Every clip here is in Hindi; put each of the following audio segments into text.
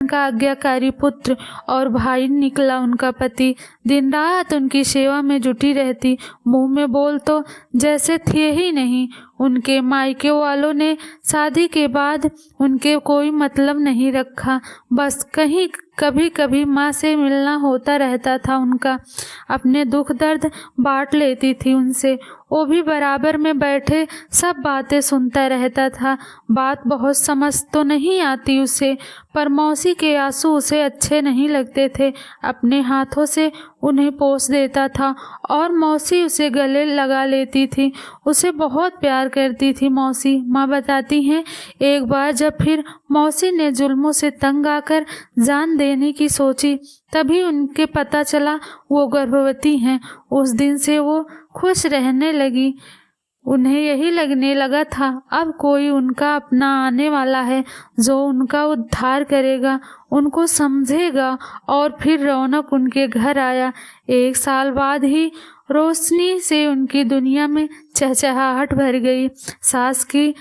का आज्ञाकारी पुत्र और भाई निकला उनका पति। दिन रात उनकी सेवा में जुटी रहती, मुंह में बोल तो जैसे थे ही नहीं। उनके मायके वालों ने शादी के बाद उनके कोई मतलब नहीं रखा, बस कहीं कभी कभी माँ से मिलना होता रहता था उनका। अपने दुख दर्द बांट लेती थी उनसे, वो भी बराबर में बैठे सब बातें सुनता रहता था। बात बहुत समझ तो नहीं आती उसे, पर मौसी के आंसू उसे अच्छे नहीं लगते थे। अपने हाथों से उन्हें पोंछ देता था और मौसी उसे गले लगा लेती थी। उसे बहुत प्यार करती थी मौसी। माँ बताती हैं, एक बार जब फिर मौसी ने जुल्मों से तंग आकर जान देने की सोची, तभी उनके पता चला वो गर्भवती हैं। उस दिन से वो खुश रहने लगी। उन्हें यही लगने लगा था अब कोई उनका अपना आने वाला है जो उनका उद्धार करेगा, उनको समझेगा। और फिर रौनक उनके घर आया। 1 साल बाद ही रोशनी से उनकी दुनिया में चहचहाहट भर गई। सास की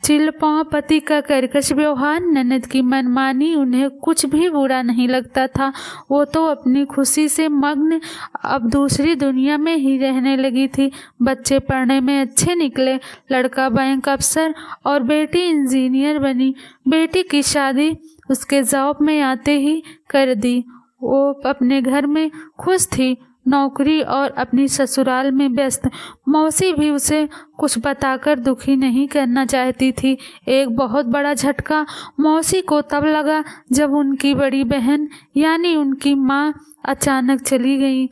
चिलपौं, पति का कर्कश व्यवहार, ननद की मनमानी, उन्हें कुछ भी बुरा नहीं लगता था। वो तो अपनी खुशी से मग्न अब दूसरी दुनिया में ही रहने लगी थी। बच्चे पढ़ने में अच्छे निकले, लड़का बैंक अफसर और बेटी इंजीनियर बनी। बेटी की शादी उसके जॉब में आते ही कर दी। वो अपने घर में खुश थी, नौकरी और अपनी ससुराल में व्यस्त। मौसी भी उसे कुछ बताकर दुखी नहीं करना चाहती थी। एक बहुत बड़ा झटका मौसी को तब लगा जब उनकी बड़ी बहन यानी उनकी माँ अचानक चली गई।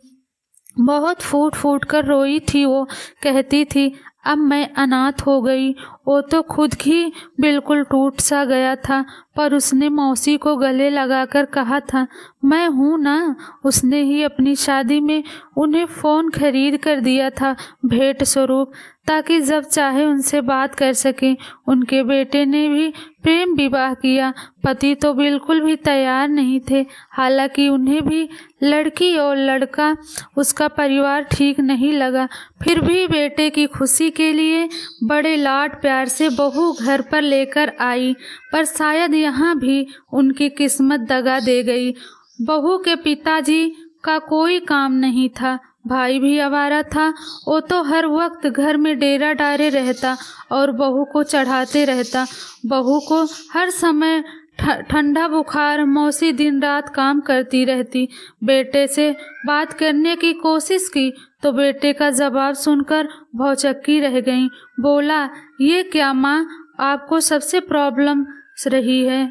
बहुत फूट फूट कर रोई थी वो। कहती थी, अब मैं अनाथ हो गई। वो तो खुद ही बिल्कुल टूट सा गया था, पर उसने मौसी को गले लगाकर कहा था, मैं हूँ ना। उसने ही अपनी शादी में उन्हें फ़ोन खरीद कर दिया था भेंट स्वरूप, ताकि जब चाहे उनसे बात कर सकें। उनके बेटे ने भी प्रेम विवाह किया। पति तो बिल्कुल भी तैयार नहीं थे, हालांकि उन्हें भी लड़की और लड़का, उसका परिवार ठीक नहीं लगा। फिर भी बेटे की खुशी के लिए बड़े लाड प्यार से बहू घर पर लेकर आई, पर शायद यहाँ भी उनकी किस्मत दगा दे गई। बहू के पिताजी का कोई काम नहीं था, भाई भी आवारा था। वो तो हर वक्त घर में डेरा डारे रहता और बहू को चढ़ाते रहता। बहू को हर समय ठंडा बुखार। मौसी दिन रात काम करती रहती। बेटे से बात करने की कोशिश की तो बेटे का जवाब सुनकर भौचक्की रह गई। बोला, ये क्या माँ, आपको सबसे प्रॉब्लम रही है।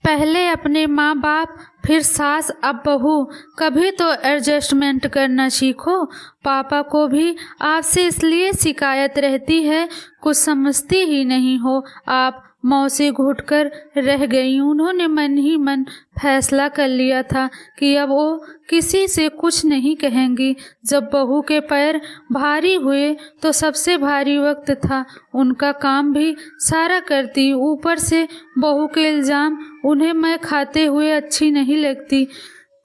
पहले अपने माँ बाप, फिर सास, अब बहू। कभी तो एडजस्टमेंट करना सीखो। पापा को भी आपसे इसलिए शिकायत रहती है, कुछ समझती ही नहीं हो आप। मौसी घुटकर रह गई। उन्होंने मन ही मन फैसला कर लिया था कि अब वो किसी से कुछ नहीं कहेंगी। जब बहू के पैर भारी हुए तो सबसे भारी वक्त था। उनका काम भी सारा करती, ऊपर से बहू के इल्ज़ाम। उन्हें मैं खाते हुए अच्छी नहीं लगती,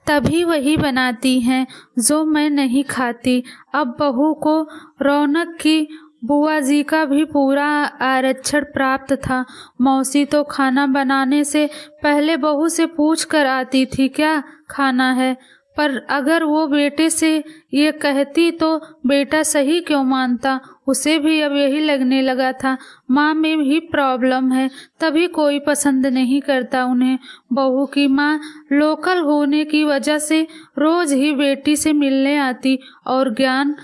तभी वही बनाती हैं जो मैं नहीं खाती। अब बहू को रौनक की बुआ जी का भी पूरा आरक्षण प्राप्त था। मौसी तो खाना बनाने से पहले बहू से पूछ कर आती थी क्या खाना है, पर अगर वो बेटे से ये कहती तो बेटा सही क्यों मानता। उसे भी अब यही लगने लगा था माँ में भी प्रॉब्लम है, तभी कोई पसंद नहीं करता उन्हें। बहू की माँ लोकल होने की वजह से रोज ही बेटी से मिलने आती और ज्ञान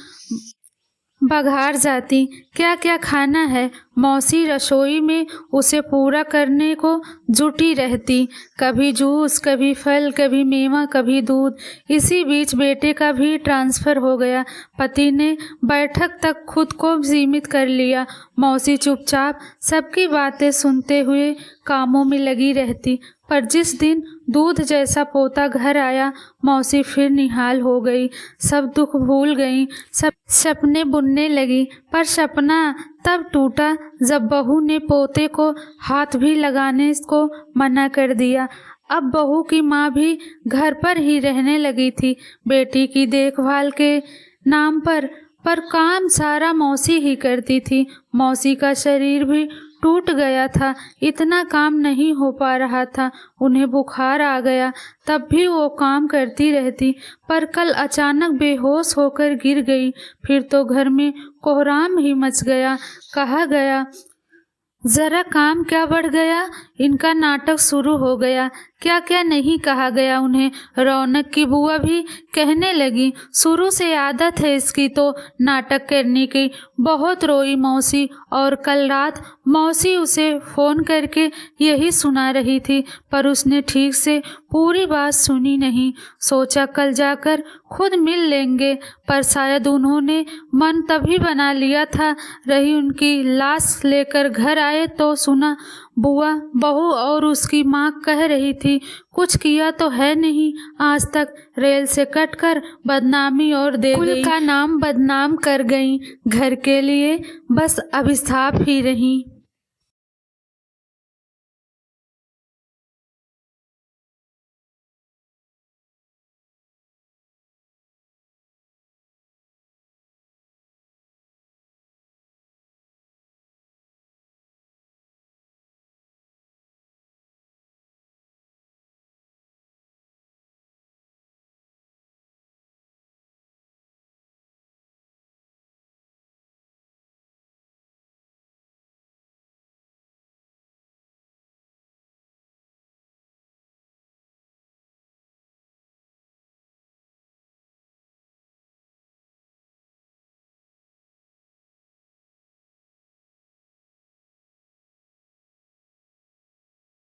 बघार जाती। क्या क्या खाना है, मौसी रसोई में उसे पूरा करने को जुटी रहती। कभी जूस, कभी फल, कभी मेवा, कभी दूध। इसी बीच बेटे का भी ट्रांसफ़र हो गया। पति ने बैठक तक खुद को सीमित कर लिया। मौसी चुपचाप सबकी बातें सुनते हुए कामों में लगी रहती। पर जिस दिन दूध जैसा पोता घर आया, मौसी फिर निहाल हो गई। सब दुख भूल गई, सब सपने बुनने लगी। पर सपना तब टूटा जब बहू ने पोते को हाथ भी लगाने को मना कर दिया। अब बहू की माँ भी घर पर ही रहने लगी थी, बेटी की देखभाल के नाम पर काम सारा मौसी ही करती थी। मौसी का शरीर भी टूट गया था, इतना काम नहीं हो पा रहा था। उन्हें बुखार आ गया, तब भी वो काम करती रहती, पर कल अचानक बेहोश होकर गिर गई। फिर तो घर में कोहराम ही मच गया। कहा गया, जरा काम क्या बढ़ गया, इनका नाटक शुरू हो गया। क्या क्या नहीं कहा गया उन्हें। रौनक की बुआ भी कहने लगी, शुरू से आदत है इसकी तो नाटक करने की। बहुत रोई मौसी, और कल रात मौसी उसे फ़ोन करके यही सुना रही थी, पर उसने ठीक से पूरी बात सुनी नहीं। सोचा कल जाकर खुद मिल लेंगे, पर शायद उन्होंने मन तभी बना लिया था। रही उनकी लाश लेकर घर आए तो सुना बुआ, बहू और उसकी माँ कह रही थी, कुछ किया तो है नहीं आज तक, रेल से कटकर बदनामी और दे गई, कुल का नाम बदनाम कर गई, घर के लिए बस अभिशाप ही रही।